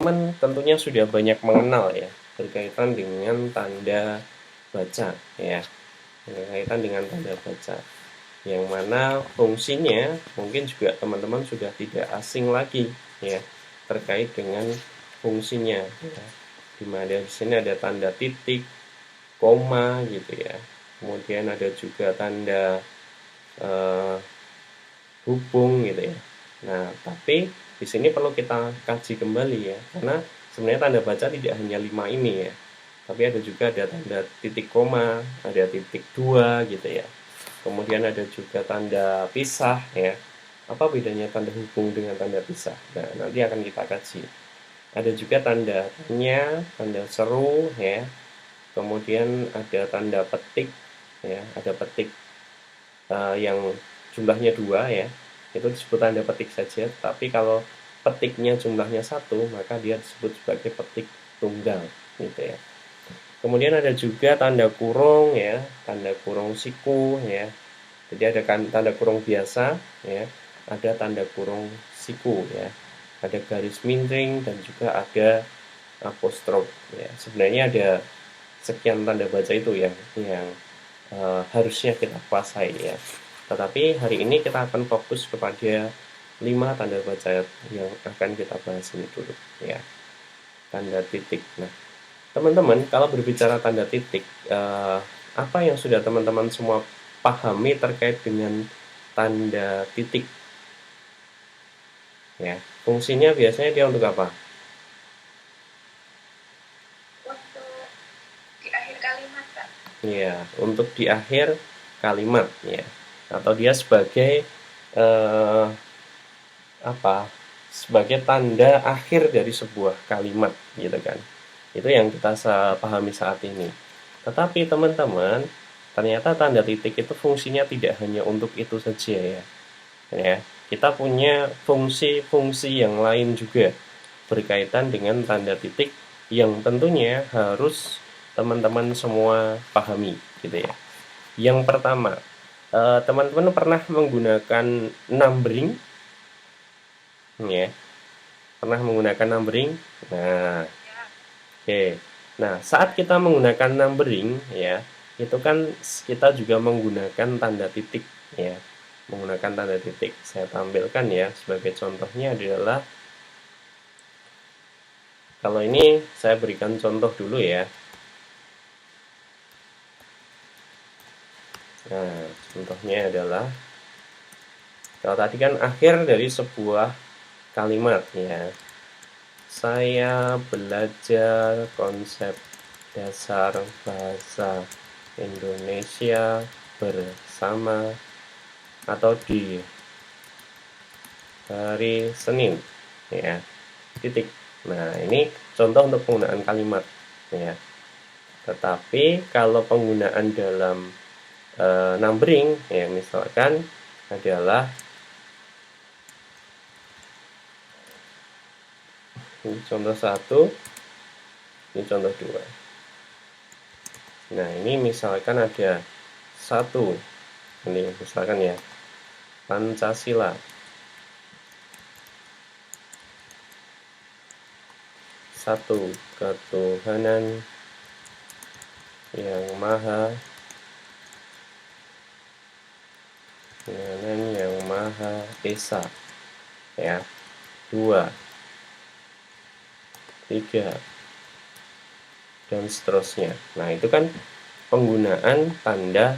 teman tentunya sudah banyak mengenal ya berkaitan dengan tanda baca ya, berkaitan dengan tanda baca yang mana fungsinya mungkin juga teman-teman sudah tidak asing lagi ya terkait dengan fungsinya ya. Dimana di sini ada tanda titik, koma gitu ya. Kemudian ada juga tanda eh, hubung gitu ya. Nah, tapi di sini perlu kita kaji kembali ya, karena sebenarnya tanda baca tidak hanya 5 ini ya, tapi ada juga ada tanda titik koma, ada titik dua gitu ya. Kemudian ada juga tanda pisah ya. Apa bedanya tanda hubung dengan tanda pisah? Nah, nanti akan kita kaji. Ada juga tanda tanya, tanda seru ya. Kemudian ada tanda petik ya, ada petik yang jumlahnya dua ya, itu disebut tanda petik saja. Tapi kalau petiknya jumlahnya satu, maka dia disebut sebagai petik tunggal gitu ya. Kemudian ada juga tanda kurung ya, tanda kurung siku ya. Jadi ada tanda kurung biasa ya, ada tanda kurung siku ya. Ada garis miring dan juga ada apostrof ya. Sebenarnya ada sekian tanda baca itu yang harusnya kita kuasai ya. Tetapi hari ini kita akan fokus kepada 5 tanda baca yang akan kita bahas ini dulu ya. Tanda titik. Nah, teman-teman kalau berbicara tanda titik, apa yang sudah teman-teman semua pahami terkait dengan tanda titik? Ya, fungsinya biasanya dia untuk apa? Untuk di akhir kalimat, Kak. Ya, untuk di akhir kalimat ya. Atau dia sebagai eh, apa? Sebagai tanda akhir dari sebuah kalimat gitu kan. Itu yang kita pahami saat ini. Tetapi teman-teman, ternyata tanda titik itu fungsinya tidak hanya untuk itu saja ya. Ya, kita punya fungsi-fungsi yang lain juga berkaitan dengan tanda titik yang tentunya harus teman-teman semua pahami gitu ya. Yang pertama, teman-teman pernah menggunakan numbering ya, pernah menggunakan numbering. Nah, Ya, oke. Nah, saat kita menggunakan numbering ya, itu kan kita juga menggunakan tanda titik ya. Menggunakan tanda titik. Saya tampilkan ya, sebagai contohnya adalah kalau ini saya berikan contoh dulu ya. Nah, contohnya adalah kalau tadi kan akhir dari sebuah kalimat ya. Saya belajar konsep dasar bahasa Indonesia bersama atau di hari Senin ya. Titik. Nah, ini contoh untuk penggunaan kalimat ya. Tetapi kalau penggunaan dalam numbering ya, misalkan adalah ini contoh satu, ini contoh dua. Nah, ini misalkan ada satu, ini misalkan ya, Pancasila. Satu, ketuhanan yang maha, ketuhanan yang maha esa. Ya. Dua, tiga, dan seterusnya. Nah, itu kan penggunaan tanda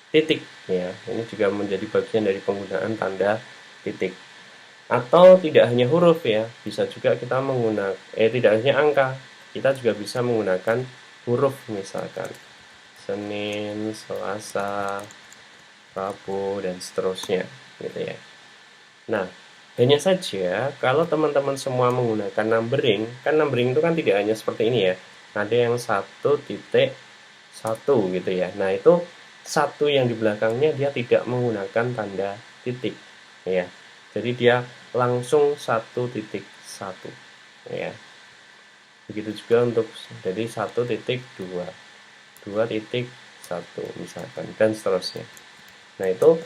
titik ya. Ini juga menjadi bagian dari penggunaan tanda titik. Atau tidak hanya huruf ya, bisa juga kita menggunakan tidak hanya angka, kita juga bisa menggunakan huruf misalkan Senin, Selasa, Rabu dan seterusnya gitu ya. Nah, hanya saja kalau teman-teman semua menggunakan numbering, kan numbering itu kan tidak hanya seperti ini ya. Ada yang 1.1 gitu ya. Nah, itu satu yang di belakangnya dia tidak menggunakan tanda titik ya. Jadi dia langsung 1.1 ya. Begitu juga untuk jadi 1.2, 2.1 misalkan dan seterusnya. Nah, itu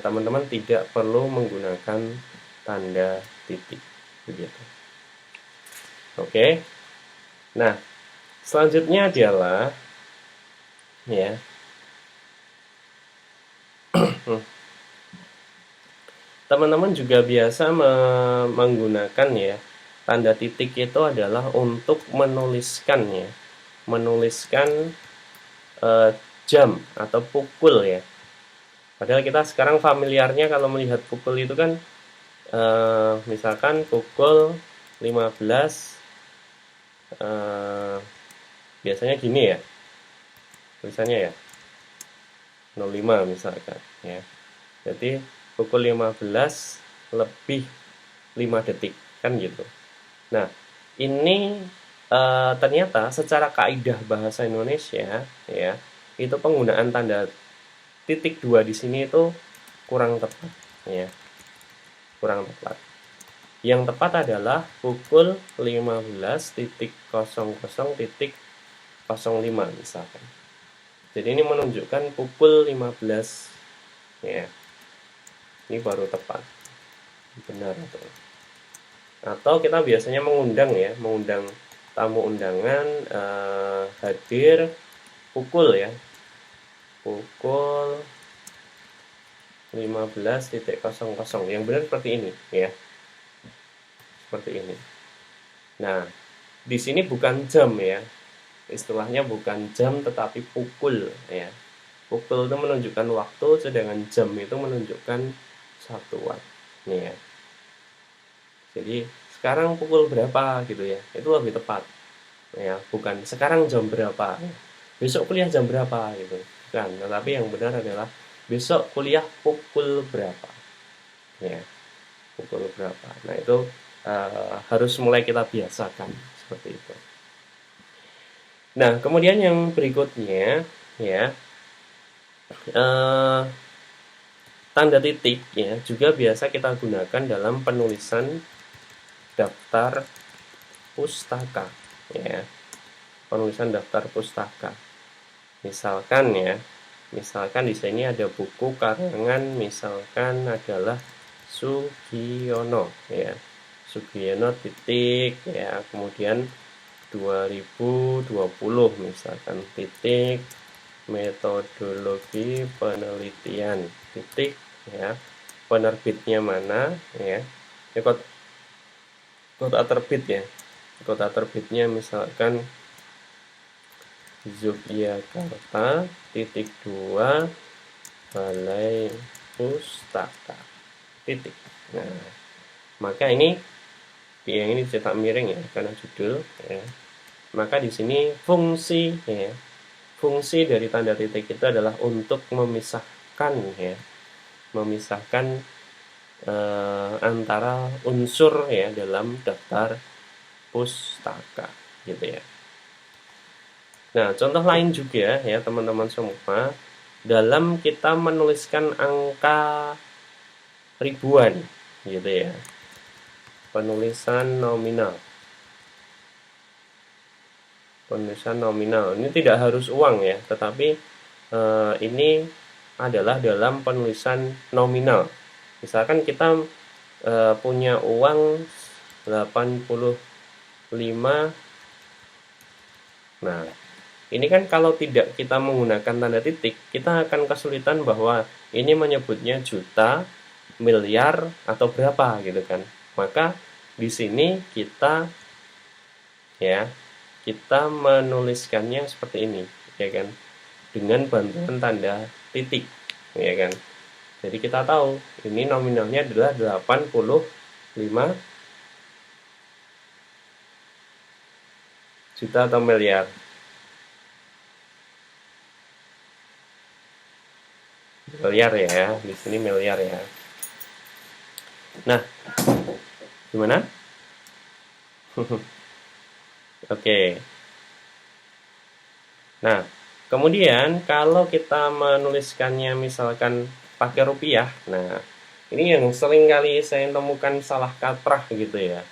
teman-teman tidak perlu menggunakan tanda titik begitu. Oke. Nah, selanjutnya adalah ya. Teman-teman juga biasa menggunakan ya tanda titik itu adalah untuk menuliskan ya, menuliskan jam atau pukul ya. Padahal kita sekarang familiarnya kalau melihat pukul itu kan misalkan pukul 15 biasanya gini ya tulisannya ya 05 misalkan ya. Jadi pukul 15 lebih 5 detik kan gitu. Nah, ini ternyata secara kaidah bahasa Indonesia ya, itu penggunaan tanda titik 2 di sini itu kurang tepat ya. Kurang tepat. Yang tepat adalah pukul 15.00.05 misalkan. Jadi ini menunjukkan pukul 15 ya. Ini baru tepat. Benar itu. Atau kita biasanya mengundang ya, mengundang tamu undangan hadir pukul ya. Pukul 15.00. Yang benar seperti ini ya. Seperti ini. Nah, di sini bukan jam ya. Istilahnya bukan jam tetapi pukul ya. Pukul itu menunjukkan waktu, sedangkan jam itu menunjukkan satuan. Nih ya. Jadi sekarang pukul berapa gitu ya. Itu lebih tepat. Ya, bukan sekarang jam berapa. Besok kuliah jam berapa gitu. Kan, tetapi yang benar adalah besok kuliah pukul berapa. Ya. Pukul berapa. Nah, itu harus mulai kita biasakan seperti itu. Nah, kemudian yang berikutnya ya tanda titik ya juga biasa kita gunakan dalam penulisan daftar pustaka ya. Penulisan daftar pustaka. Misalkan ya, misalkan di sini ada buku karangan misalkan adalah Sugiono ya. Sugiono titik ya, kemudian 2020 misalkan titik metodologi penelitian titik ya, penerbitnya mana ya, kota terbit ya, kota terbitnya misalkan Yogyakarta titik 2 Balai Pustaka titik. Nah, maka ini yang ini cetak miring ya karena judul ya. Maka di sini fungsi ya, fungsi dari tanda titik itu adalah untuk memisahkan ya, memisahkan antara unsur ya dalam daftar pustaka gitu ya. Nah, contoh lain juga ya teman-teman semua, dalam kita menuliskan angka ribuan gitu ya. Penulisan nominal. Penulisan nominal. Ini tidak harus uang ya, tetapi ini adalah dalam penulisan nominal. Misalkan kita punya uang 85. Nah, ini kan kalau tidak kita menggunakan tanda titik, kita akan kesulitan bahwa ini menyebutnya juta, miliar, atau berapa gitu kan. Maka di sini kita ya, kita menuliskannya seperti ini, ya kan? Dengan bantuan tanda titik, ya kan? Jadi kita tahu ini nominalnya adalah 85 juta atau miliar. Miliar ya, di sini miliar ya. Nah, gimana? Oke. Nah, kemudian kalau kita menuliskannya misalkan pakai rupiah, nah ini yang sering kali saya temukan salah kaprah gitu ya.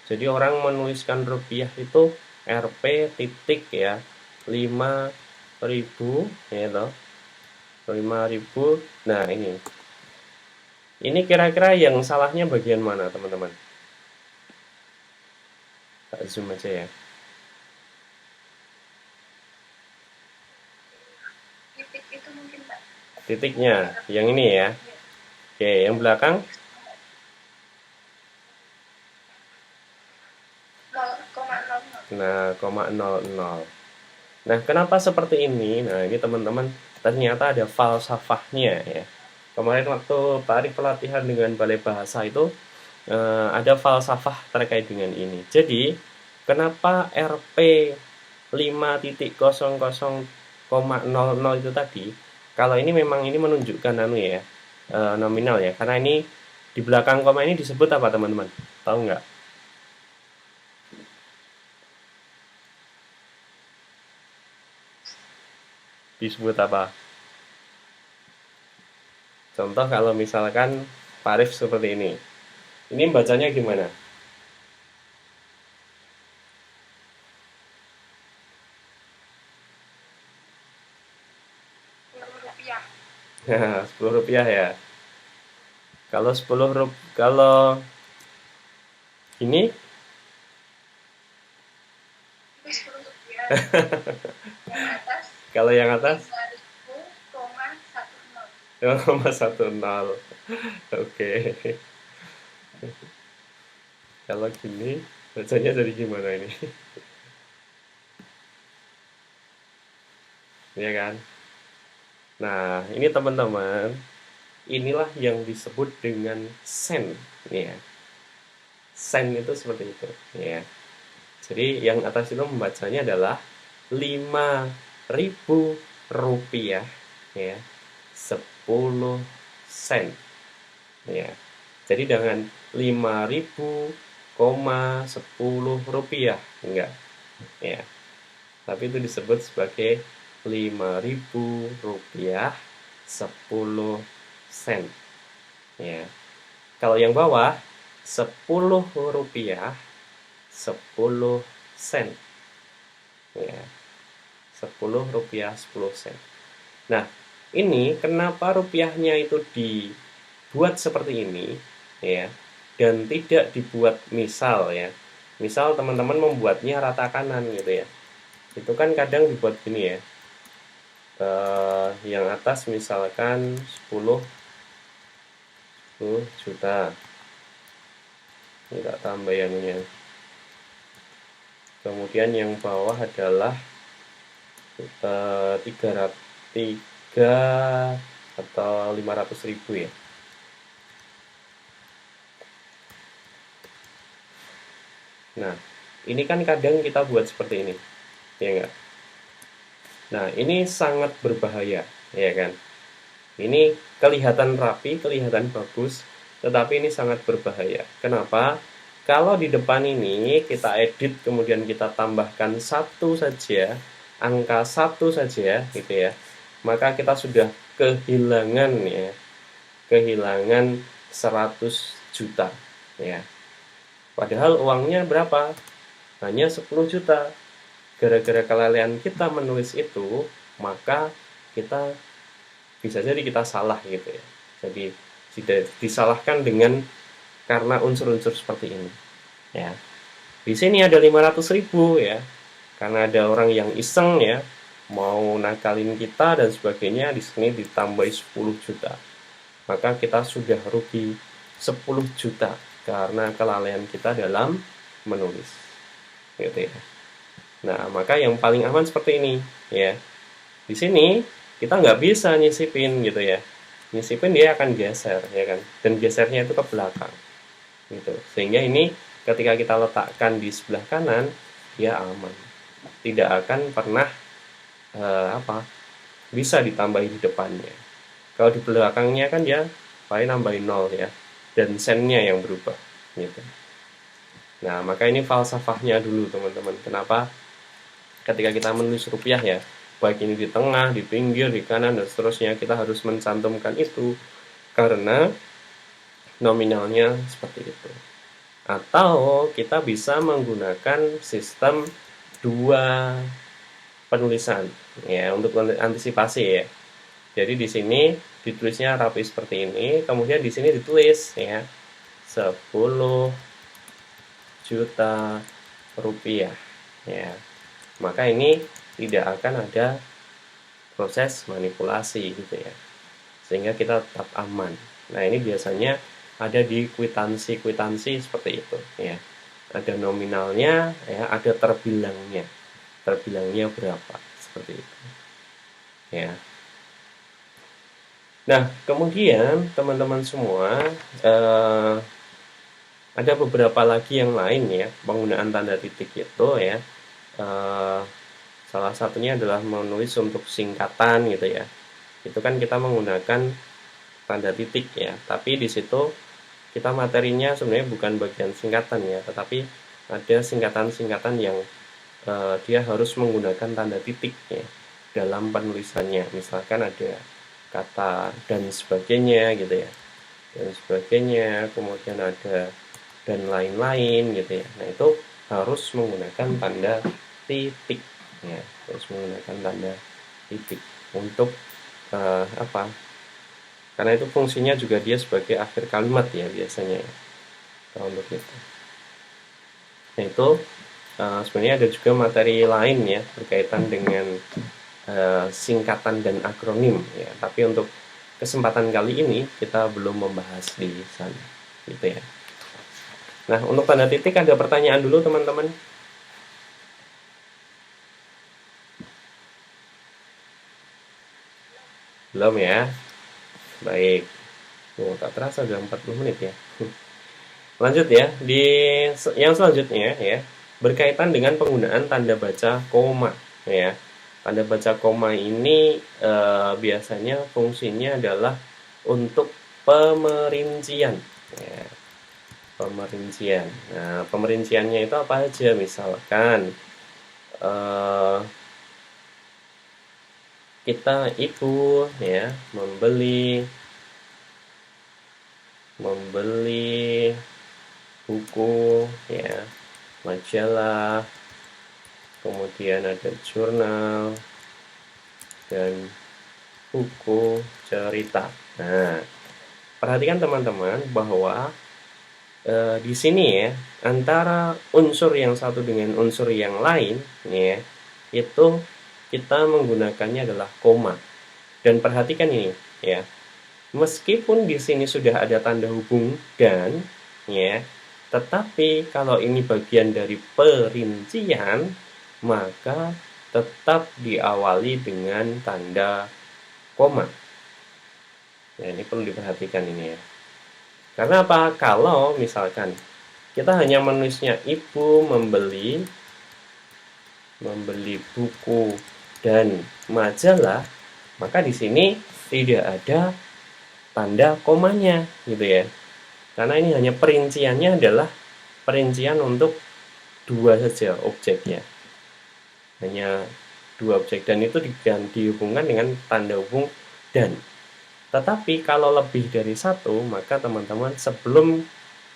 Jadi orang menuliskan rupiah itu Rp titik ya 5.000 ya toh. 5.000. Nah, ini kira-kira yang salahnya bagian mana, teman-teman? Tak zoom aja ya. Titik itu mungkin Pak. Titiknya, yang ini ya. Oke, yang belakang. 0,00. Nah, 0,00. Nah, kenapa seperti ini? Nah, ini teman-teman ternyata ada falsafahnya ya. Kemarin waktu Pak Arif pelatihan dengan Balai Bahasa itu ada falsafah terkait dengan ini. Jadi, kenapa RP 5.00,00 itu tadi? Kalau ini memang ini menunjukkan anu ya, nominal ya. Karena ini di belakang koma ini disebut apa teman-teman? Tahu nggak? Disebut apa? Contoh kalau misalkan Pak Arif seperti ini. Ini bacanya gimana? Rupiah. Nah, 10 rupiah ya. Kalau 10 kalau ini Itu 10 rupiah. Yang atas kalau yang atas 5.000,10. 0,10. Oke. Kalau gini bacanya jadi gimana ini? Ya kan? Nah, ini teman-teman, inilah yang disebut dengan sen, ya. Sen itu seperti itu, ya. Jadi yang atas itu membacanya adalah 5.000 rupiah, ya, 10 sen, ya. Jadi dengan 5.000,10 rupiah, enggak, ya. Tapi itu disebut sebagai 5.000 rupiah 10 sen, ya. Kalau yang bawah 10 rupiah 10 sen, ya. 10 rupiah 10 sen. Nah, ini kenapa rupiahnya itu dibuat seperti ini, ya, dan tidak dibuat misal ya. Misal teman-teman membuatnya rata kanan gitu ya. Itu kan kadang dibuat gini ya. Yang atas misalkan 10 juta. Ini tak tambah anunya. Kemudian yang bawah adalah 3 atau 500.000 ya. Nah, ini kan kadang kita buat seperti ini, ya enggak? Nah, ini sangat berbahaya, ya kan? Ini kelihatan rapi, kelihatan bagus, tetapi ini sangat berbahaya. Kenapa? Kalau di depan ini kita edit, kemudian kita tambahkan satu saja, angka satu saja, gitu ya, maka kita sudah kehilangan ya, kehilangan 100 juta, ya. Padahal uangnya berapa? Hanya 10 juta. Gara-gara kelalaian kita menulis itu, maka kita bisa jadi kita salah gitu ya. Jadi tidak disalahkan dengan karena unsur-unsur seperti ini. Ya. Di sini ada 500.000 ya. Karena ada orang yang iseng ya, mau nakalin kita dan sebagainya, di sini ditambah 10 juta. Maka kita sudah rugi 10 juta karena kelalaian kita dalam menulis. Gitu ya. Nah, maka yang paling aman seperti ini ya. Di sini kita nggak bisa nyisipin gitu ya. Nyisipin dia akan geser ya kan. Dan gesernya itu ke belakang. Gitu. Sehingga ini ketika kita letakkan di sebelah kanan, dia aman. Tidak akan pernah bisa ditambahi di depannya. Kalau di belakangnya kan dia paling nambahin 0 ya. Dan sennya yang berubah gitu. Nah, maka ini falsafahnya dulu teman-teman. Kenapa ketika kita menulis rupiah ya, baik ini di tengah, di pinggir, di kanan, dan seterusnya, kita harus mencantumkan itu karena nominalnya seperti itu. Atau kita bisa menggunakan sistem dua penulisan ya untuk antisipasi ya. Jadi di sini ditulisnya rapi seperti ini, kemudian di sini ditulis ya 10 juta rupiah ya. Maka ini tidak akan ada proses manipulasi gitu ya. Sehingga kita tetap aman. Nah, ini biasanya ada di kwitansi seperti itu ya. Ada nominalnya ya, ada terbilangnya. Terbilangnya berapa seperti itu. Ya. Nah, kemudian teman-teman semua ada beberapa lagi yang lain ya, penggunaan tanda titik itu ya. Eh, Salah satunya adalah menulis untuk singkatan gitu ya. Itu kan kita menggunakan tanda titik ya, tapi di situ kita materinya sebenarnya bukan bagian singkatan ya, tetapi ada singkatan-singkatan yang dia harus menggunakan tanda titik ya dalam penulisannya. Misalkan ada kata dan sebagainya gitu ya, dan sebagainya, kemudian ada dan lain-lain gitu ya. Nah, itu harus menggunakan tanda titik ya, harus menggunakan tanda titik untuk apa? Karena itu fungsinya juga dia sebagai akhir kalimat ya biasanya ya, untuk itu. Nah, itu sebenarnya ada juga materi lain ya berkaitan dengan singkatan dan akronim ya. Tapi untuk kesempatan kali ini kita belum membahas di sana gitu ya. Nah, untuk tanda titik ada pertanyaan dulu teman-teman. Belum ya? Baik. Oh, tak terasa sudah 40 menit ya. Lanjut ya, di yang selanjutnya ya, berkaitan dengan penggunaan tanda baca koma ya. Tanda baca koma ini biasanya fungsinya adalah untuk pemerincian ya, pemerincian. Nah, pemerinciannya itu apa aja? Misalkan eh, kita itu ya membeli buku ya, majalah, kemudian ada jurnal dan buku cerita. Nah, perhatikan teman-teman bahwa di sini ya, antara unsur yang satu dengan unsur yang lain ya, itu kita menggunakannya adalah koma. Dan perhatikan ini ya, meskipun di sini sudah ada tanda hubung dan ya, tetapi kalau ini bagian dari perincian, maka tetap diawali dengan tanda koma. Nah, ini perlu diperhatikan ini ya. Karena apa? Kalau misalkan kita hanya menulisnya ibu membeli buku dan majalah, maka di sini tidak ada tanda komanya gitu ya. Karena ini hanya perinciannya adalah perincian untuk dua saja objeknya. Hanya dua objek dan itu dihubungkan dengan tanda hubung dan. Tetapi kalau lebih dari satu, maka teman-teman sebelum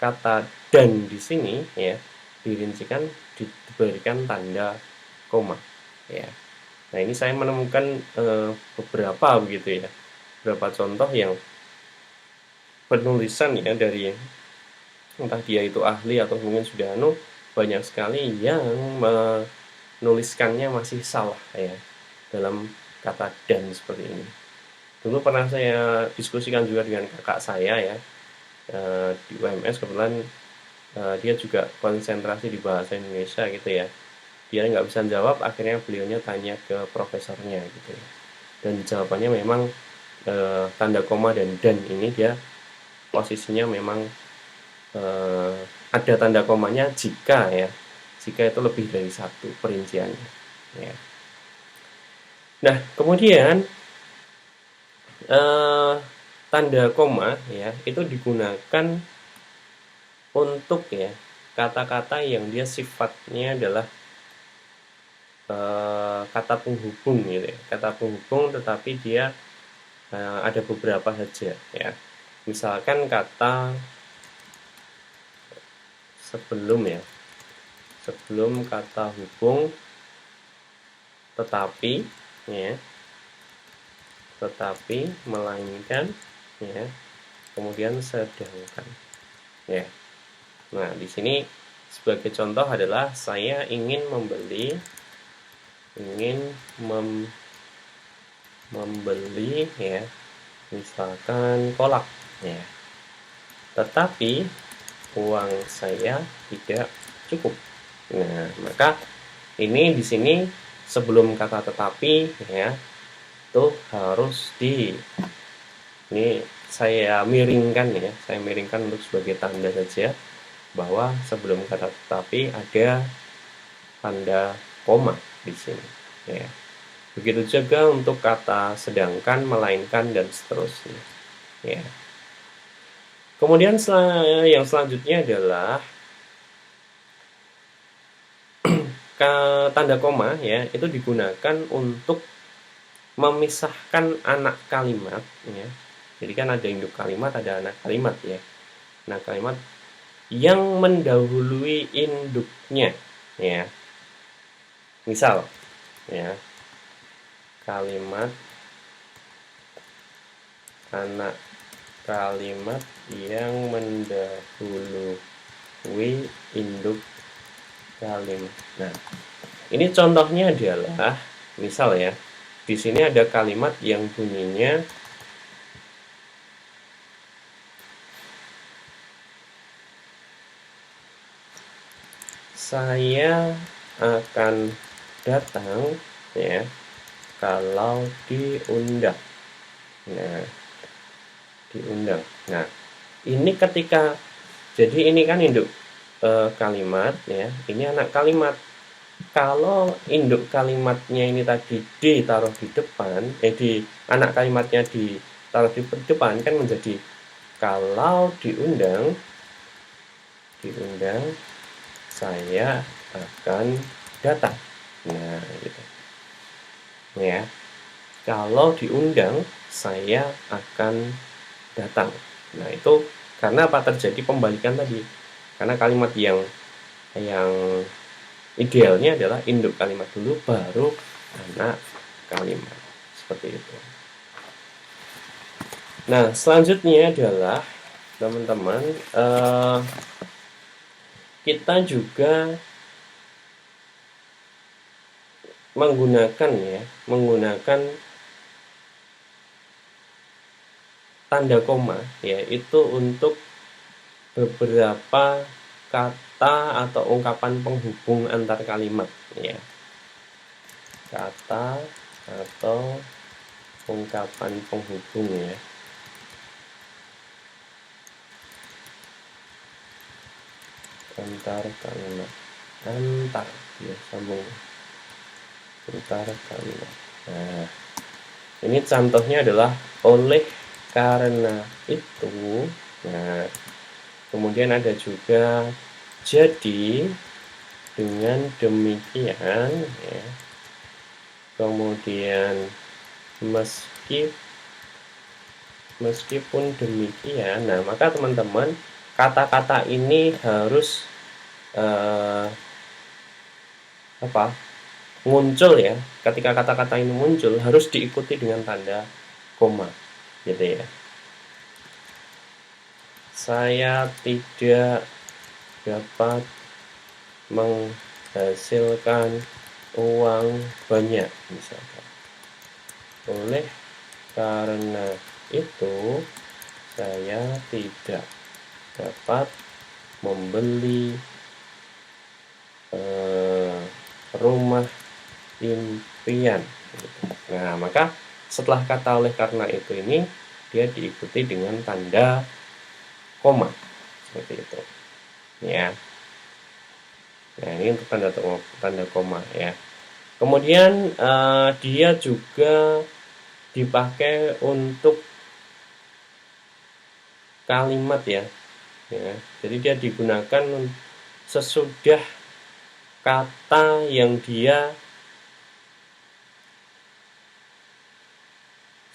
kata dan di sini ya dirincikan diberikan tanda koma ya. Nah, ini saya menemukan beberapa begitu ya, beberapa contoh yang penulisan ya dari entah dia itu ahli atau mungkin sudah banyak sekali yang menuliskannya masih salah ya dalam kata dan seperti ini. Dulu pernah saya diskusikan juga dengan kakak saya ya di UMS, kebetulan dia juga konsentrasi di bahasa Indonesia gitu ya. Dia nggak bisa jawab, akhirnya beliaunya tanya ke profesornya gitu ya. Dan jawabannya memang tanda koma dan ini dia posisinya memang ada tanda komanya jika itu lebih dari satu perinciannya ya. Nah, kemudian tanda koma ya itu digunakan untuk ya kata-kata yang dia sifatnya adalah kata penghubung gitu ya. Kata penghubung tetapi dia ada beberapa saja ya. Misalkan kata sebelum kata hubung tetapi ya, tetapi melainkan ya, kemudian sedangkan ya. Nah, di sini sebagai contoh adalah saya ingin membeli ya, misalkan kolak ya. Tetapi uang saya tidak cukup. Nah, maka ini di sini sebelum kata tetapi ya, itu harus ini saya miringkan ya, saya miringkan untuk sebagai tanda saja bahwa sebelum kata tetapi ada tanda koma di sini ya. Begitu juga untuk kata sedangkan, melainkan, dan seterusnya ya. Kemudian yang selanjutnya adalah tanda koma ya, itu digunakan untuk memisahkan anak kalimat ya. Jadi kan ada induk kalimat, ada anak kalimat ya. Nah, kalimat yang mendahului induknya ya. Misal ya, kalimat anak kalimat yang mendahului induk kalimat. Nah, ini contohnya adalah misal ya, di sini ada kalimat yang bunyinya saya akan datang ya kalau diundang. Nah, diundang. Nah, ini ketika jadi ini kan induk kalimat ya, ini anak kalimat. Kalau induk kalimatnya ini tadi ditaruh di depan, di anak kalimatnya ditaruh di depan kan menjadi kalau diundang saya akan datang. Nah, gitu. Ya. Kalau diundang saya akan datang. Nah, itu karena apa? Terjadi pembalikan tadi. Karena kalimat yang idealnya adalah induk kalimat dulu baru anak kalimat. Seperti itu. Nah, selanjutnya adalah teman-teman kita juga menggunakan tanda koma ya, itu untuk beberapa kata atau ungkapan penghubung antar kalimat ya. Kata atau ungkapan penghubung ya. Antar kalimat. Antar ya, sambung. Antar kalimat. Nah, ini contohnya adalah oleh karena itu. Nah, kemudian ada juga jadi dengan demikian ya. Kemudian meskipun demikian. Nah, maka teman-teman kata-kata ini harus muncul ya. Ketika kata-kata ini muncul harus diikuti dengan tanda koma gitu ya. Saya tidak dapat menghasilkan uang banyak misalkan. Oleh karena itu saya tidak dapat membeli rumah impian. Nah, maka setelah kata oleh karena itu ini dia diikuti dengan tanda koma seperti itu ya. Nah, ini untuk tanda koma ya. Kemudian dia juga dipakai untuk kalimat ya. Jadi dia digunakan sesudah kata yang dia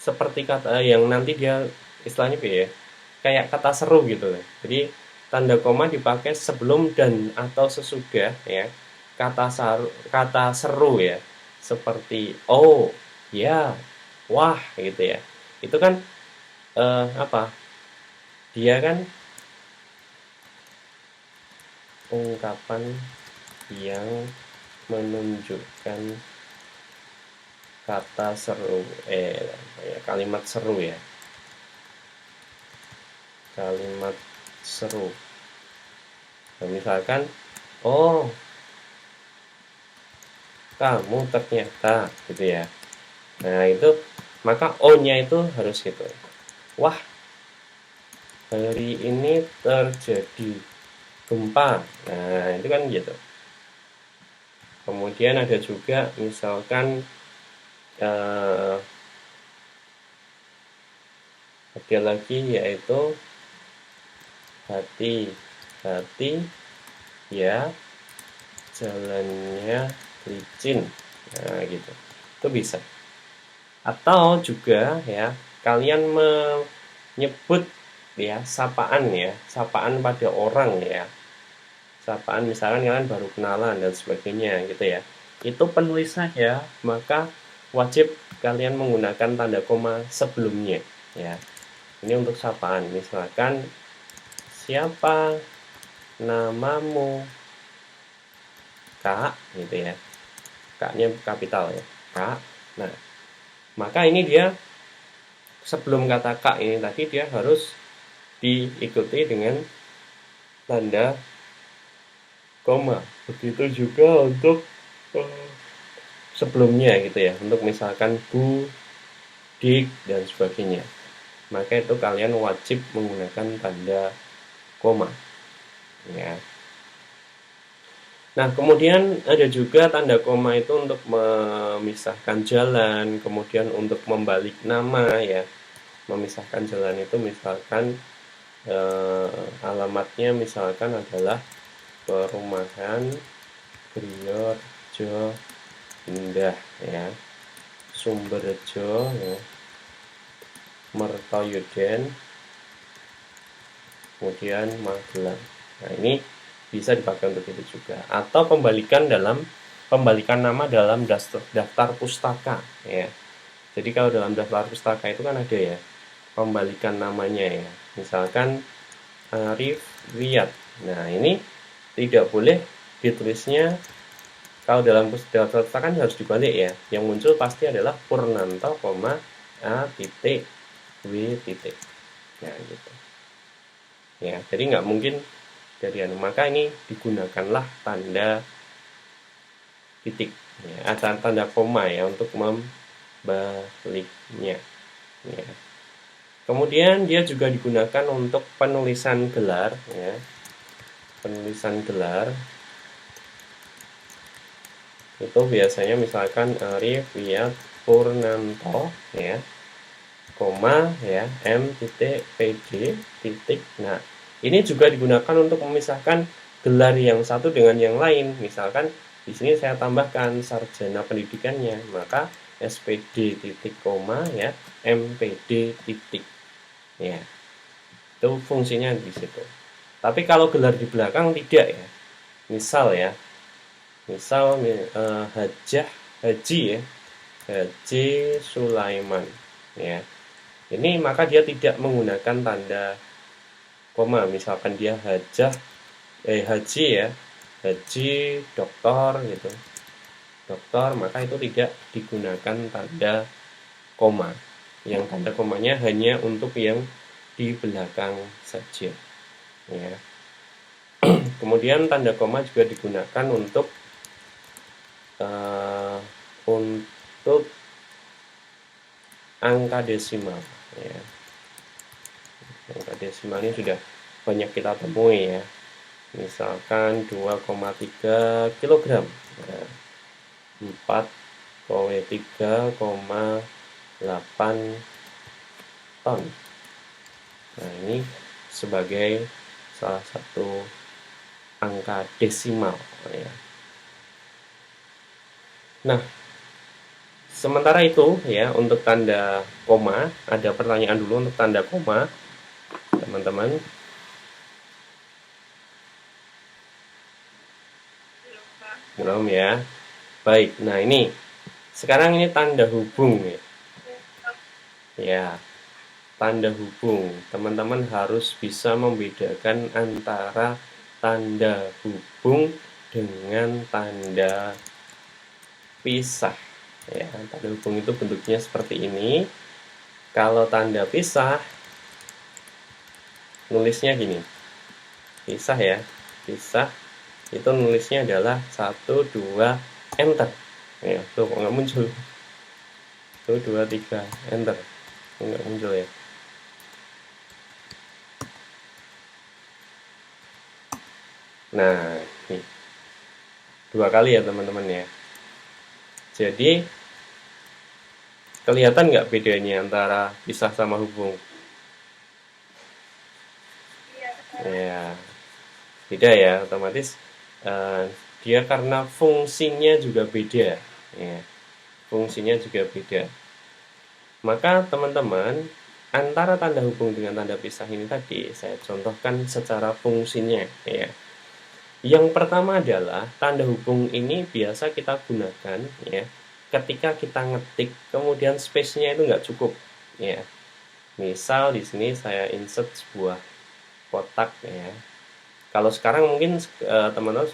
seperti kata yang nanti dia istilahnya ya, kayak kata seru gitu. Jadi tanda koma dipakai sebelum dan atau sesudah ya kata seru ya, seperti oh ya, wah gitu ya. Itu kan dia kan ungkapan yang menunjukkan kata seru, kalimat seru ya, kalimat seru. Nah, misalkan, oh kamu ternyata, gitu ya. Nah itu, maka O-nya itu harus gitu. Wah, hari ini terjadi gempa. Nah itu kan gitu. Kemudian ada juga misalkan ada lagi yaitu hati ya jalannya licin. Nah gitu, itu bisa. Atau juga ya kalian menyebut ya sapaan pada orang ya, sapaan misalkan kalian baru kenalan dan sebagainya gitu ya, itu penulisan ya, maka wajib kalian menggunakan tanda koma sebelumnya ya. Ini untuk sapaan, misalkan siapa namamu, Kak, gitu ya, Kaknya kapital ya, Kak. Nah maka ini dia sebelum kata Kak ini tadi dia harus diikuti dengan tanda koma. Begitu juga untuk sebelumnya gitu ya, untuk misalkan Bu, Dik, dan sebagainya. Maka itu kalian wajib menggunakan tanda koma ya. Nah kemudian ada juga tanda koma itu untuk memisahkan jalan, kemudian untuk membalik nama ya. Memisahkan jalan itu misalkan alamatnya misalkan adalah perumahan Griyorejo Indah ya, Sumberjo ya, Mertoyudan, kemudian Magelang. Nah ini bisa dipakai untuk itu juga. Atau pembalikan nama dalam daftar pustaka ya. Jadi kalau dalam daftar pustaka itu kan ada ya pembalikan namanya ya. Misalkan Arif Riyad. Nah ini tidak boleh ditulisnya, kalau dalam daftar pustaka kan harus dibalik ya. Yang muncul pasti adalah Purnanto, A titik W titik. Nah gitu. Ya, jadi nggak mungkin dari maka ini digunakanlah tanda titik ya, tanda koma ya untuk membaliknya ya. Kemudian dia juga digunakan untuk penulisan gelar ya. Penulisan gelar itu biasanya misalkan Arif Riyad Purnanto ya, koma ya, M titik PD titik. Nah ini juga digunakan untuk memisahkan gelar yang satu dengan yang lain. Misalkan di sini saya tambahkan sarjana pendidikannya, maka SPD titik koma ya, MPD titik ya. Itu fungsinya di situ. Tapi kalau gelar di belakang tidak ya. Misal Haji ya, Haji Sulaiman ya. Ini maka dia tidak menggunakan tanda koma. Misalkan dia Haji ya, Haji doktor gitu, dokter, maka itu tidak digunakan tanda koma. Yang tanda komanya hanya untuk yang di belakang saja ya. Kemudian tanda koma juga digunakan untuk angka desimal ya. Angka desimal ini sudah banyak kita temui ya. Misalkan 2,3 kg ya. 4,3,8 ton. Nah ini sebagai salah satu angka desimal ya. Nah sementara itu ya untuk tanda koma, ada pertanyaan dulu untuk tanda koma teman-teman. Belum ya. Baik, nah ini sekarang ini tanda hubung ya. Ya, tanda hubung. Teman-teman harus bisa membedakan antara tanda hubung dengan tanda pisah. Ya, tanda hubung itu bentuknya seperti ini. Kalau tanda pisah, nulisnya gini. Pisah ya, pisah itu nulisnya adalah 1, 2, enter. Ya, tuh kok nggak muncul. 1, 2, 3, enter. Nggak muncul ya. Nah, nih. 2 kali ya teman-teman ya. Jadi, kelihatan nggak bedanya antara pisah sama hubung? Iya. Ya, beda ya, otomatis dia karena fungsinya juga beda. Ya, fungsinya juga beda. Maka teman-teman, antara tanda hubung dengan tanda pisah ini tadi saya contohkan secara fungsinya ya. Yang pertama adalah tanda hubung ini biasa kita gunakan ya ketika kita ngetik kemudian space-nya itu nggak cukup ya. Misal di sini saya insert sebuah kotak ya. Kalau sekarang mungkin teman-teman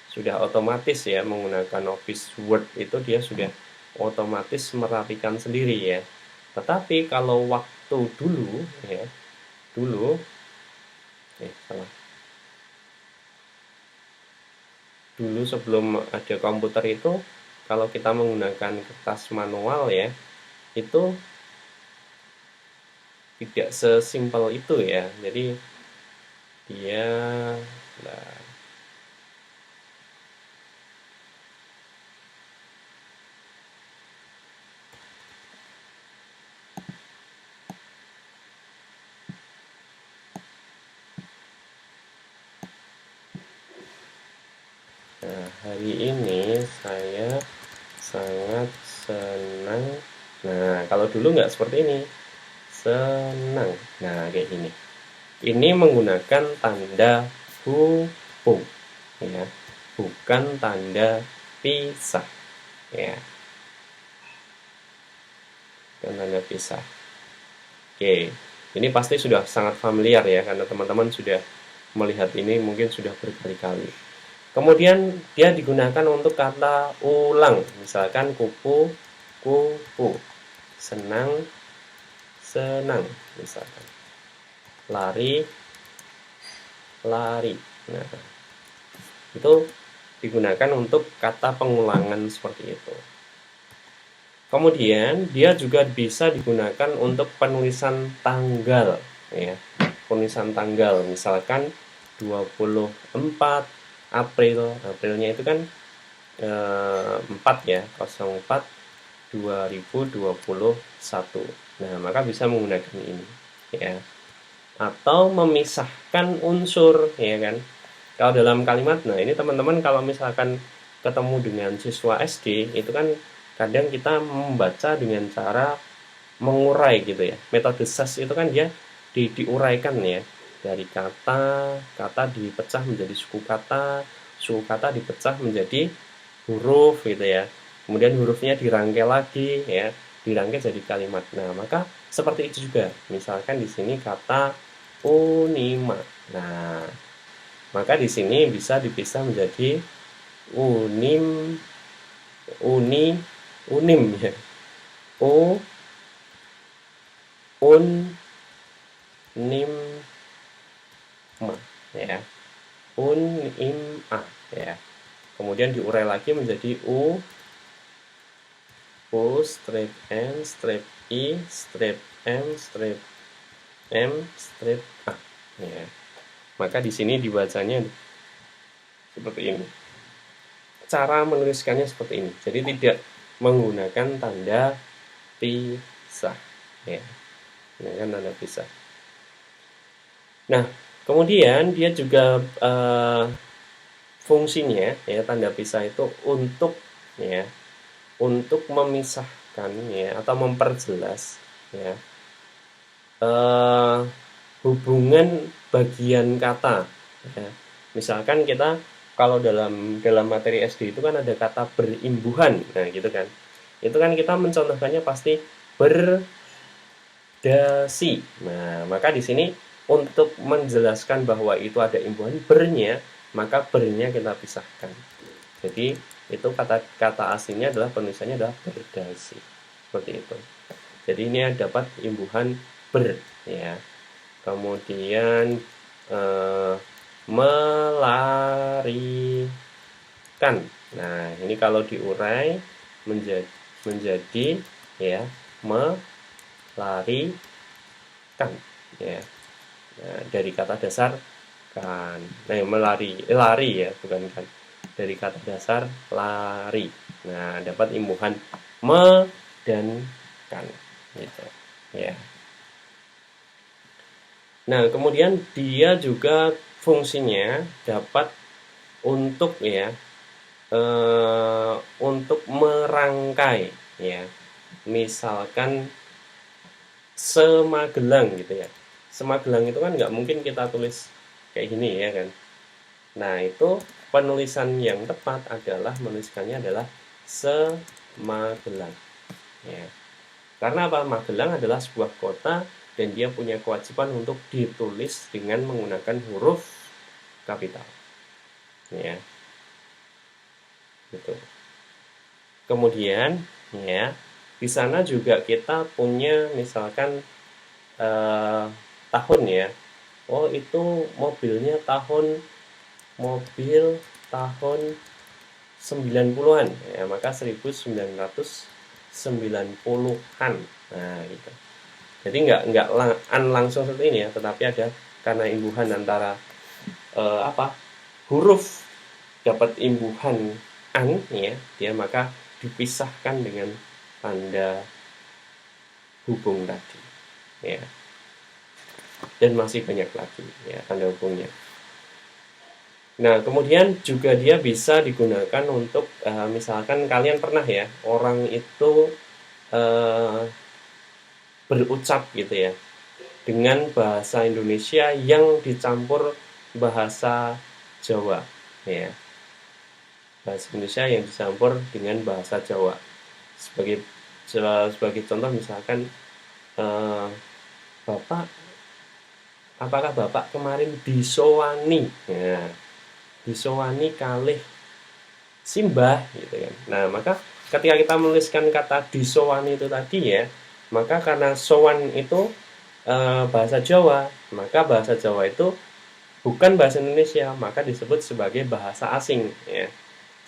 sudah otomatis ya menggunakan Office Word itu dia sudah otomatis merapikan sendiri ya. Tetapi kalau waktu dulu ya, salah. Dulu sebelum ada komputer itu kalau kita menggunakan kertas manual ya, itu tidak sesimpel itu ya. Jadi dia Nah, hari ini saya sangat senang. Nah, kalau dulu nggak seperti ini. Senang. Nah, kayak gini. Ini menggunakan tanda hubung. Ya, bukan tanda pisah. Ya, bukan tanda pisah. Oke, ini pasti sudah sangat familiar ya, karena teman-teman sudah melihat ini mungkin sudah berkali-kali. Kemudian dia digunakan untuk kata ulang, misalkan kupu, kupu, senang, senang, misalkan lari, lari. Nah, itu digunakan untuk kata pengulangan seperti itu. Kemudian dia juga bisa digunakan untuk penulisan tanggal ya. Penulisan tanggal misalkan 24 April. Aprilnya itu kan 4 ya, 04 2021. Nah, maka bisa menggunakan ini ya. Atau memisahkan unsur ya kan. Kalau dalam kalimat, nah ini teman-teman kalau misalkan ketemu dengan siswa SD itu kan kadang kita membaca dengan cara mengurai gitu ya. Metode SAS itu kan dia diuraikan ya. Dari kata dipecah menjadi suku kata dipecah menjadi huruf gitu ya. Kemudian hurufnya dirangkai lagi ya, dirangkai jadi kalimat. Nah, maka seperti itu juga. Misalkan di sini kata unima. Nah, maka di sini bisa dipisah menjadi unim, unim ya. Nim, ma ya. Unima ya. Kemudian diurai lagi menjadi strip N, strip I, strip M, strip M, strip A ya. Maka di sini dibacanya seperti ini. Cara menuliskannya seperti ini. Jadi tidak menggunakan tanda pisah ya. Ini kan tanda pisah. Nah, kemudian dia juga fungsinya ya tanda pisah itu untuk memisahkan ya atau memperjelas ya hubungan bagian kata ya. Misalkan kita kalau dalam materi SD itu kan ada kata berimbuhan, nah gitu kan. Itu kan kita mencontohkannya pasti berdasi. Nah, maka di sini untuk menjelaskan bahwa itu ada imbuhan bernya, maka bernya kita pisahkan. Jadi itu kata aslinya adalah penulisannya adalah berdasi. Seperti itu. Jadi ini dapat imbuhan ber ya. Kemudian melarikan. Nah, ini kalau diurai menjadi ya melarikan ya. Nah, dari kata dasar kan. Nah, lari ya, bukan kan. Dari kata dasar lari. Nah, dapat imbuhan me dan kan gitu. Ya. Nah, kemudian dia juga fungsinya dapat untuk ya untuk merangkai ya. Misalkan Semagelang gitu ya. Semagelang itu kan nggak mungkin kita tulis kayak gini ya kan. Nah, itu penulisan yang tepat adalah menuliskannya adalah Semagelang. Ya. Karena apa? Magelang adalah sebuah kota dan dia punya kewajiban untuk ditulis dengan menggunakan huruf kapital. Ya. Gitu. Kemudian ya, di sana juga kita punya misalkan tahun ya. Oh, itu mobil tahun 90-an ya, maka 1990-an. Nah, gitu. Jadi nggak langsung seperti ini ya, tetapi ada karena imbuhan antara huruf dapat imbuhan an ya, dia maka dipisahkan dengan tanda hubung tadi ya. Dan masih banyak lagi ya tanda hubungnya. Nah, kemudian juga dia bisa digunakan untuk misalkan kalian pernah ya, orang itu berucap gitu ya dengan bahasa Indonesia yang dicampur bahasa Jawa ya. Bahasa Indonesia yang dicampur dengan bahasa Jawa. Sebagai contoh misalkan Bapak, apakah Bapak kemarin disowani? Ya, disowani kalih simbah gitu kan. Nah, maka ketika kita menuliskan kata disowani itu tadi ya, maka karena sowan itu bahasa Jawa, maka bahasa Jawa itu bukan bahasa Indonesia, maka disebut sebagai bahasa asing ya.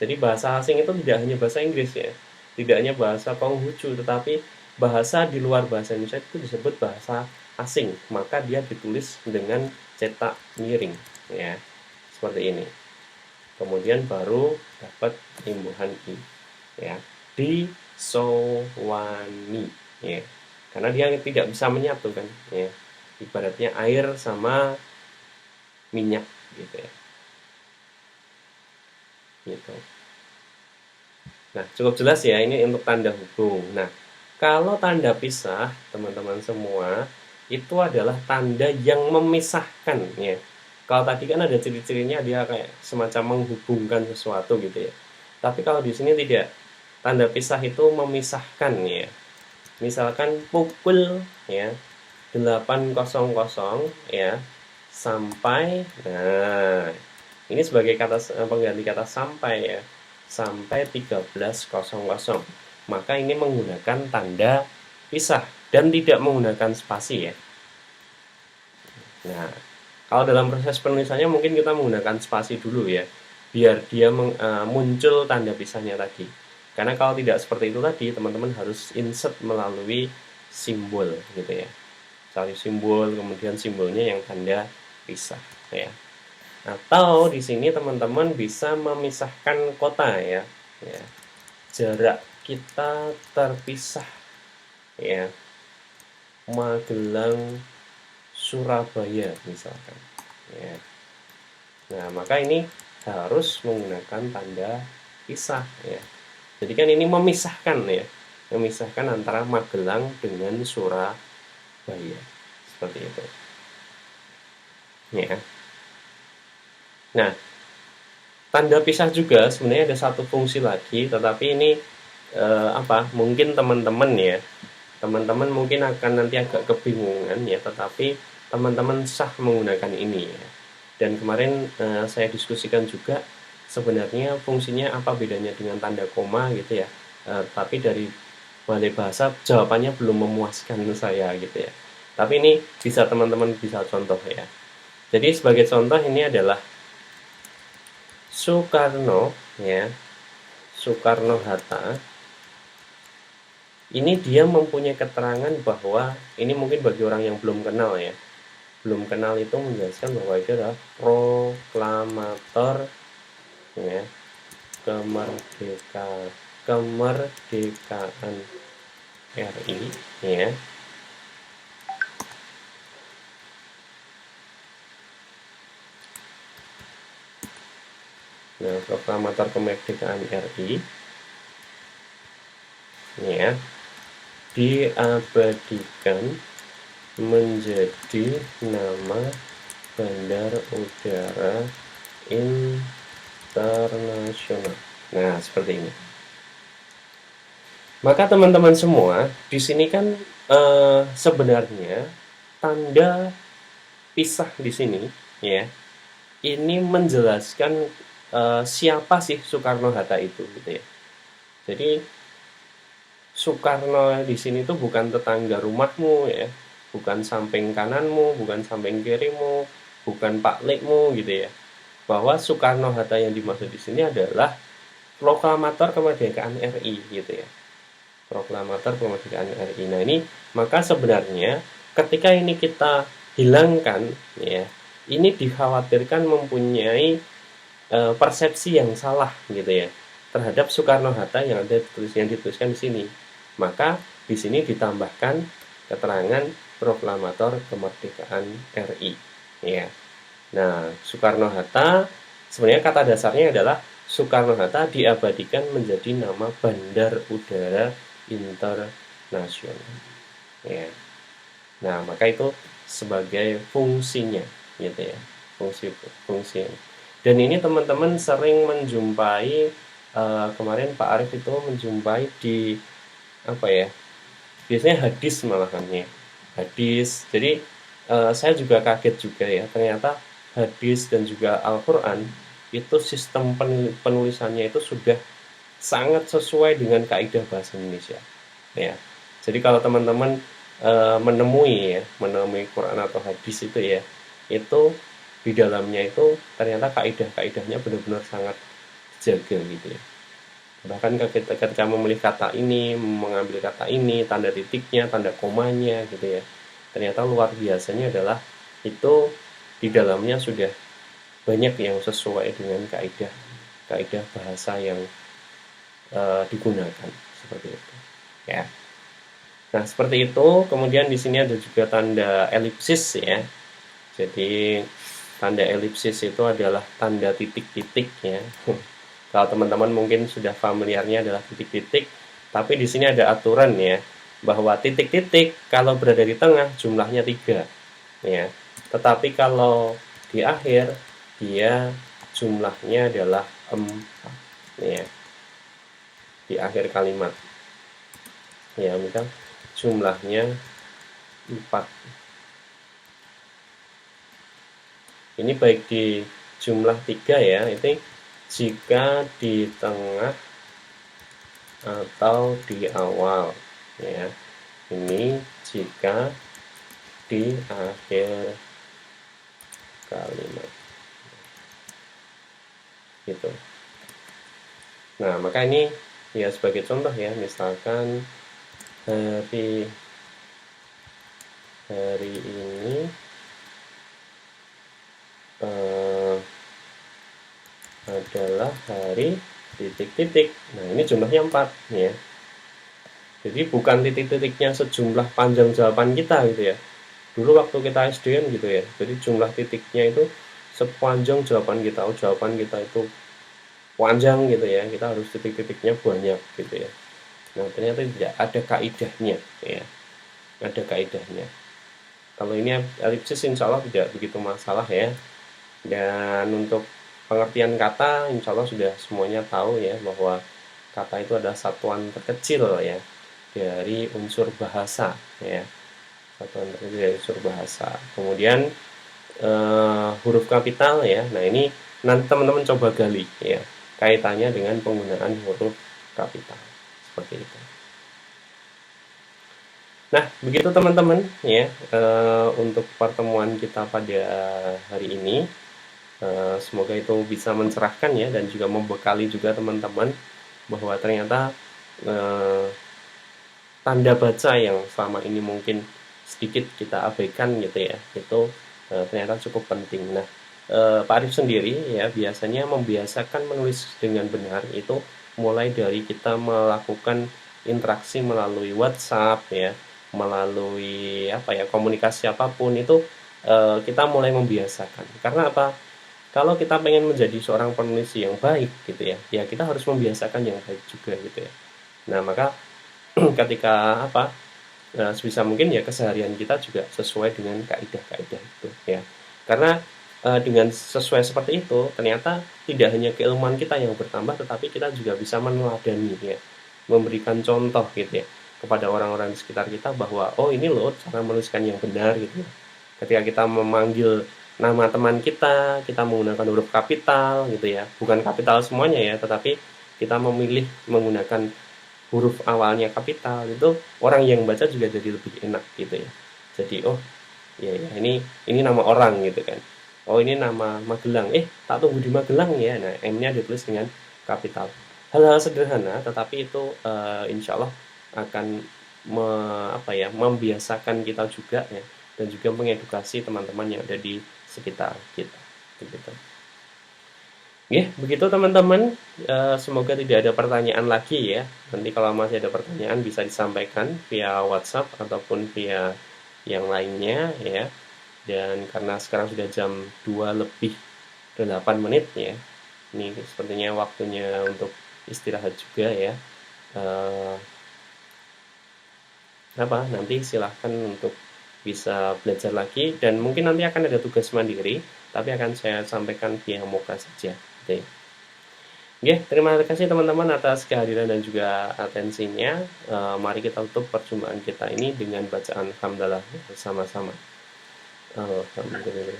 Jadi bahasa asing itu tidak hanya bahasa Inggris ya, tidak hanya bahasa Konghucu, tetapi bahasa di luar bahasa Indonesia itu disebut bahasa asing, maka dia ditulis dengan cetak miring ya, seperti ini. Kemudian baru dapat imbuhan i ya, disowani ya, karena dia tidak bisa menyatu kan ya, ibaratnya air sama minyak gitu ya, gitu. Nah, cukup jelas ya ini untuk tanda hubung. Nah, kalau tanda pisah teman-teman semua itu adalah tanda yang memisahkan ya. Kalau tadi kan ada ciri-cirinya dia kayak semacam menghubungkan sesuatu gitu ya. Tapi kalau di sini tidak. Tanda pisah itu memisahkan ya. Misalkan pukul ya 8.00 ya sampai, nah ini sebagai kata pengganti kata sampai ya, sampai 13.00, maka ini menggunakan tanda pisah dan tidak menggunakan spasi ya. Nah, kalau dalam proses penulisannya mungkin kita menggunakan spasi dulu ya, biar dia muncul tanda pisahnya tadi. Karena kalau tidak seperti itu tadi, teman-teman harus insert melalui simbol gitu ya. Cari simbol, kemudian simbolnya yang tanda pisah ya. Atau di sini teman-teman bisa memisahkan kota ya. Jarak kita terpisah ya. Magelang Surabaya misalkan ya. Nah, maka ini harus menggunakan tanda pisah ya. Jadi kan ini memisahkan ya. Memisahkan antara Magelang dengan Surabaya. Seperti itu. Ya. Nah, tanda pisah juga sebenarnya ada satu fungsi lagi, tetapi ini mungkin teman-teman mungkin akan nanti agak kebingungan ya, tetapi teman-teman sah menggunakan ini ya. Dan kemarin saya diskusikan juga sebenarnya fungsinya apa bedanya dengan tanda koma gitu ya. Tapi dari balai bahasa jawabannya belum memuaskan saya gitu ya. Tapi ini bisa teman-teman bisa contoh ya. Jadi sebagai contoh ini adalah Soekarno ya. Soekarno-Hatta. Ini dia mempunyai keterangan bahwa ini mungkin bagi orang yang belum kenal ya. Belum kenal itu menjelaskan bahwa itu adalah proklamator ya, kemerdekaan RI ya. Nah, proklamator kemerdekaan RI ya diabadikan menjadi nama Bandar Udara Internasional. Nah, seperti ini. Maka teman-teman semua, di sini kan sebenarnya tanda pisah di sini ya. Ini menjelaskan siapa sih Soekarno-Hatta itu gitu ya. Jadi Soekarno di sini tuh bukan tetangga rumahmu ya, bukan samping kananmu, bukan samping kirimu, bukan paklikmu gitu ya. Bahwa Soekarno-Hatta yang dimaksud di sini adalah proklamator kemerdekaan RI gitu ya. Proklamator kemerdekaan RI. Nah, ini maka sebenarnya ketika ini kita hilangkan ya, ini dikhawatirkan mempunyai persepsi yang salah gitu ya terhadap Soekarno-Hatta yang dituliskan di sini. Maka di sini ditambahkan keterangan proklamator kemerdekaan RI ya. Nah, Soekarno-Hatta sebenarnya kata dasarnya adalah Soekarno-Hatta diabadikan menjadi nama Bandar Udara Internasional ya. Nah, maka itu sebagai fungsinya gitu ya. Fungsi. Dan ini teman-teman sering menjumpai kemarin Pak Arief itu menjumpai di apa ya? Biasanya hadis malahan ya. Hadis. Jadi saya juga kaget juga ya. Ternyata hadis dan juga Al-Qur'an itu sistem penulisannya itu sudah sangat sesuai dengan kaidah bahasa Indonesia. Ya. Jadi kalau teman-teman menemui Quran atau hadis itu ya, itu di dalamnya itu ternyata kaidah-kaidahnya benar-benar sangat dijaga gitu ya. Bahkan ketika memilih kata ini, mengambil kata ini, tanda titiknya, tanda komanya gitu ya. Ternyata luar biasanya adalah itu di dalamnya sudah banyak yang sesuai dengan kaidah bahasa yang digunakan seperti itu. Ya. Nah, seperti itu. Kemudian di sini ada juga tanda elipsis ya. Jadi tanda elipsis itu adalah tanda titik-titik ya. Kalau teman-teman mungkin sudah familiarnya adalah titik-titik, tapi di sini ada aturan ya, bahwa titik-titik kalau berada di tengah jumlahnya 3 ya. Tetapi kalau di akhir dia jumlahnya adalah 4 ya. Di akhir kalimat. Ya, misal jumlahnya 4. Ini baik di jumlah 3 ya, itu jika di tengah atau di awal ya. Ini jika di akhir kalimat. Gitu. Nah, maka ini ya sebagai contoh ya, misalkan hari ini adalah hari titik-titik. Nah, ini jumlahnya 4 ya. Jadi bukan titik-titiknya sejumlah panjang jawaban kita gitu ya. Dulu waktu kita SD gitu ya. Jadi jumlah titiknya itu sepanjang jawaban kita. Jawaban kita itu panjang gitu ya. Kita harus titik-titiknya banyak gitu ya. Nah, ternyata tidak ada kaidahnya ya. Ada kaidahnya. Kalau ini elipsis insya Allah tidak begitu masalah ya. Dan untuk pengertian kata insya Allah sudah semuanya tahu ya, bahwa kata itu adalah satuan terkecil ya dari unsur bahasa ya. satuan terdiri dari unsur bahasa. Kemudian huruf kapital ya. Nah, ini nanti teman-teman coba gali ya kaitannya dengan penggunaan huruf kapital seperti itu. Nah, begitu teman-teman ya untuk pertemuan kita pada hari ini. Semoga itu bisa mencerahkan ya dan juga membekali juga teman-teman bahwa ternyata tanda baca yang selama ini mungkin sedikit kita abaikan gitu ya, itu ternyata cukup penting. Nah, Pak Arif sendiri ya biasanya membiasakan menulis dengan benar itu mulai dari kita melakukan interaksi melalui WhatsApp ya, melalui apa ya komunikasi apapun itu kita mulai membiasakan. Karena apa? Kalau kita pengen menjadi seorang penulis yang baik gitu ya, ya kita harus membiasakan yang baik juga gitu ya. Nah, maka ketika apa sebisa mungkin ya keseharian kita juga sesuai dengan kaidah-kaidah itu ya karena dengan sesuai seperti itu ternyata tidak hanya keilmuan kita yang bertambah tetapi kita juga bisa meneladani ya memberikan contoh gitu ya kepada orang-orang di sekitar kita bahwa oh ini loh cara menuliskan yang benar gitu ya ketika kita memanggil nama teman kita menggunakan huruf kapital gitu ya bukan kapital semuanya ya tetapi kita memilih menggunakan huruf awalnya kapital itu orang yang baca juga jadi lebih enak gitu ya jadi oh ya, ya ini nama orang gitu kan oh ini nama Magelang tak tunggu di Magelang ya nah M-nya ditulis dengan kapital hal-hal sederhana tetapi itu insya Allah akan membiasakan kita juga ya dan juga mengedukasi teman-teman yang ada di sekitar kita gitu. Ya, begitu teman-teman. Semoga tidak ada pertanyaan lagi ya. Nanti kalau masih ada pertanyaan bisa disampaikan via WhatsApp ataupun via yang lainnya ya. Dan karena sekarang sudah jam 2:08 ya. Ini sepertinya waktunya untuk istirahat juga ya. Nanti silahkan untuk bisa belajar lagi dan mungkin nanti akan ada tugas mandiri, tapi akan saya sampaikan via muka saja. Oke. Terima kasih teman-teman atas kehadiran dan juga atensinya. Mari kita tutup perjumpaan kita ini dengan bacaan hamdalah bersama-sama. Alhamdulillah.